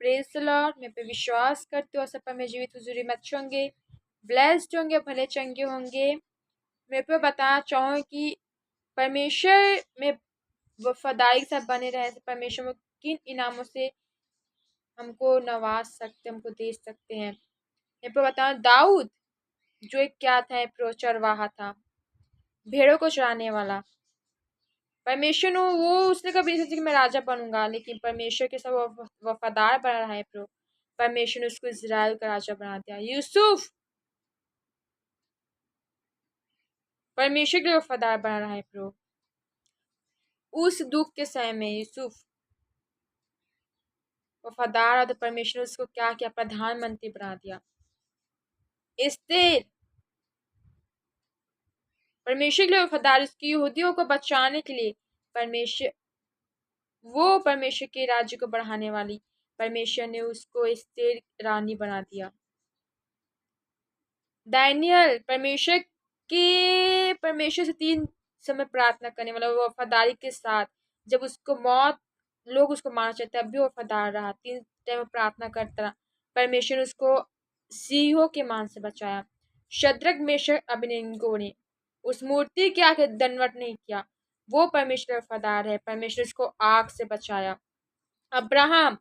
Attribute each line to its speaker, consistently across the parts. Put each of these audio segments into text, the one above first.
Speaker 1: Praise the Lord. मैं पे विश्वास करती हूँ सब में जीवित हुजूरी में अच्छे होंगे, ब्लेस्ड होंगे, भले चंगे होंगे। मैं पे बताना चाहूँ कि परमेश्वर में वफादारी के साथ बने रहे, परमेश्वर में किन इनामों से हमको नवाज सकते, हमको दे सकते हैं। मैं पे बताऊँ, दाऊद जो एक क्या था, एक चरवाहा था, भेड़ों को चराने वाला। परमेश्वर ने वो उसने कभी नहीं सोचा कि मैं राजा बनूंगा, लेकिन परमेश्वर के साथ वो वफादार बना रहा है प्रो। परमेश्वर ने उसको इजराइल का राजा बना दिया। यूसुफ परमेश्वर के लिए वफादार बना रहा है प्रो। उस दुख के समय में यूसुफ वफादार और तो परमेश्वर ने उसको क्या किया, प्रधानमंत्री बना दिया। एस्तेर परमेश्वर के लिए वफादार, उसकी यहूदियों को बचाने के लिए परमेश्वर के राज्य को बढ़ाने वाली, परमेश्वर ने उसको एस्तेर रानी बना दिया। दानियल परमेश्वर से 3 समय प्रार्थना करने वाला, वफादारी के साथ। जब उसको लोग उसको मारना चाहते तब भी वफादार रहा, 3 टाइम प्रार्थना करता रहा। परमेश्वर ने उसको सिंहों के मान से बचाया। शद्रक मेशक अबेदनगो ने उस मूर्ति के आगे दंडवत नहीं किया, वो परमेश्वर वफादार है। परमेश्वर उसको आग से बचाया। अब्राहम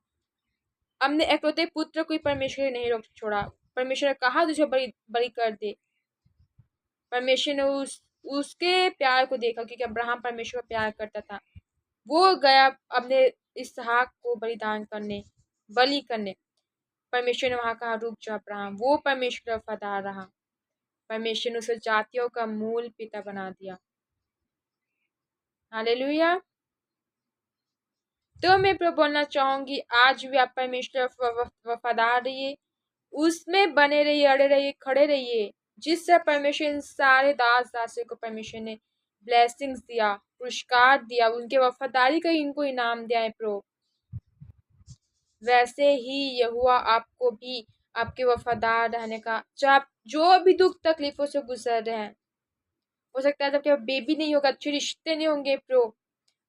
Speaker 1: अपने एकलौते पुत्र को परमेश्वर ने नहीं रोक छोड़ा। परमेश्वर ने कहा तुझे बलि कर दे। परमेश्वर ने उसके प्यार को देखा, क्योंकि अब्राहम परमेश्वर को प्यार करता था। वो गया अपने इसहाक को बलि करने। परमेश्वर ने वहां कहा रुक जा अब्राहम। वो परमेश्वर का वफादार रहा। परमेश्वर ने उसे जातियों का मूल पिता बना दिया। हालेलुया। तो मैं बोलना चाहूंगी, आज भी आप परमेश्वर वफादार रहिए, उसमें बने रहिए, अड़े रहिए, खड़े रहिए। जिससे परमेश्वर इन सारे दास दासियों को परमेश्वर ने ब्लेसिंग्स दिया, पुरस्कार दिया, उनके वफादारी का इनको इनाम दिया है प्रो। वैसे ही यहोवा आपको भी आपके वफादार रहने का, चाहे आप जो भी दुख तकलीफों से गुजर रहे हैं, हो सकता है जब क्या बेबी नहीं होगा, अच्छे रिश्ते नहीं होंगे प्रो,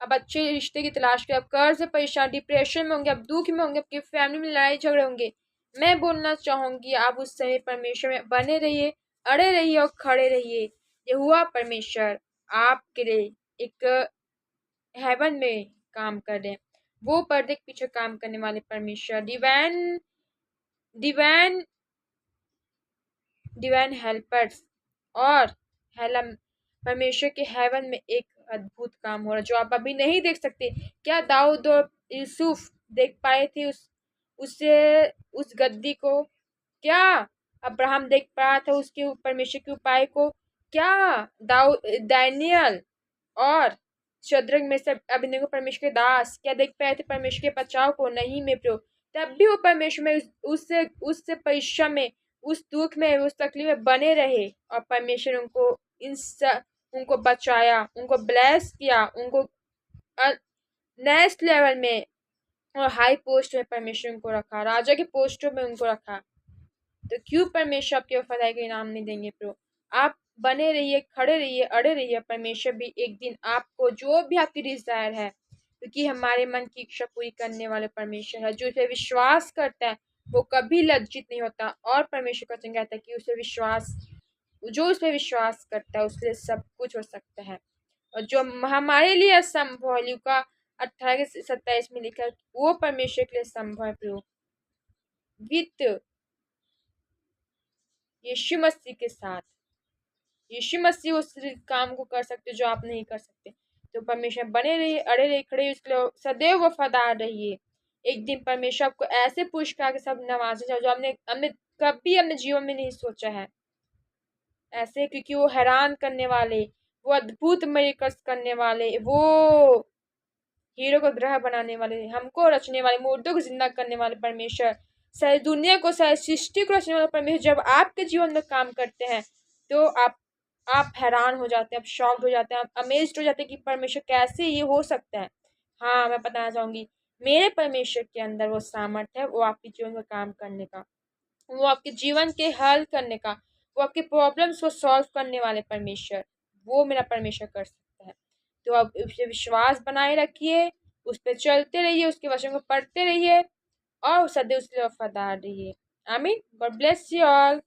Speaker 1: अब अच्छे रिश्ते की तलाश करें, अब कर्ज से परेशान, डिप्रेशन में होंगे, अब दुख में होंगे, आपकी फैमिली में लड़ाई झगड़े होंगे। मैं बोलना चाहूंगी आप उस समय परमेश्वर में बने रहिए, अड़े रहिए और खड़े रहिए। यहोवा परमेश्वर आपके लिए एक हेवन में काम कर रहे हैं। वो पर्दे के पीछे काम करने वाले परमेश्वर, डिवाइन डिवाइन डिवाइन हेल्पर्स और हेलम परमेश्वर के हेवन में एक अद्भुत काम हो रहा है जो आप अभी नहीं देख सकते। क्या दाऊद और यूसुफ देख पाए थे उस गद्दी को? क्या अब्राहम देख पाया था उसके परमेश्वर के उपाय को? क्या दानियल और शद्रक में से अभिनव परमेश्वर के दास क्या देख पाए थे परमेश्वर के बचाव को? नहीं में प्रभु, तब भी वो परमेश्वर में उससे परीक्षा में, उस दुख में, उस तकलीफ में बने रहे और परमेश्वर उनको बचाया, उनको ब्लेस किया, उनको नेक्स्ट लेवल में और हाई पोस्ट में परमेश्वर उनको रखा, राजा के पोस्टों में उनको रखा। तो क्यों परमेश्वर आपके वफादारी का इनाम नहीं देंगे प्रभु? आप बने रहिए, खड़े रहिए, अड़े रहिए। परमेश्वर भी एक दिन आपको जो भी आपकी डिजायर है, क्योंकि हमारे मन की इच्छा पूरी करने वाले परमेश्वर है। जो इसे विश्वास करता है वो कभी लज्जित नहीं होता। और परमेश्वर का वचन कहता है कि जो उस पर विश्वास करता है उसके लिए सब कुछ हो सकता है। और जो हमारे लिए असंभव है, लूका 18:27 में लिखा है, वो परमेश्वर के लिए संभव है प्रभु। वित्त यीशु मसीह के साथ, यीशु मसीह उस काम को कर सकते जो आप नहीं कर सकते। तो परमेश्वर बने रहिए, अड़े रहिए, खड़े उसके लिए सदैव वफादार रहिए। एक दिन परमेश्वर आपको ऐसे पुरस्कार के सब नवाजेगा जो हमने कभी अपने जीवन में नहीं सोचा है। ऐसे क्योंकि वो हैरान करने वाले, वो अद्भुत मिरेकल्स करने वाले, वो हीरो को ग्रह बनाने वाले, हमको रचने वाले, मुर्दों को जिंदा करने वाले परमेश्वर, सारी दुनिया को, सारी सृष्टि को रचने वाले परमेश्वर जब आपके जीवन में काम करते हैं तो आप हैरान हो जाते हैं, आप शॉक्ड हो जाते हैं, आप अमेज्ड हो जाते हैं कि परमेश्वर कैसे ये हो सकता है। हाँ, मैं बताना चाहूंगी, मेरे परमेश्वर के अंदर वो सामर्थ्य है, वो आपके जीवन में काम करने का, वो आपके जीवन के हल करने का, वो आपके प्रॉब्लम्स को सॉल्व करने वाले परमेश्वर, वो मेरा परमेश्वर कर सकता है। तो आप उस पर विश्वास बनाए रखिए, उस पर चलते रहिए, उसके वचन को पढ़ते रहिए और सदैव उसके लिए वफादार रहिए। आमीन। God bless you all.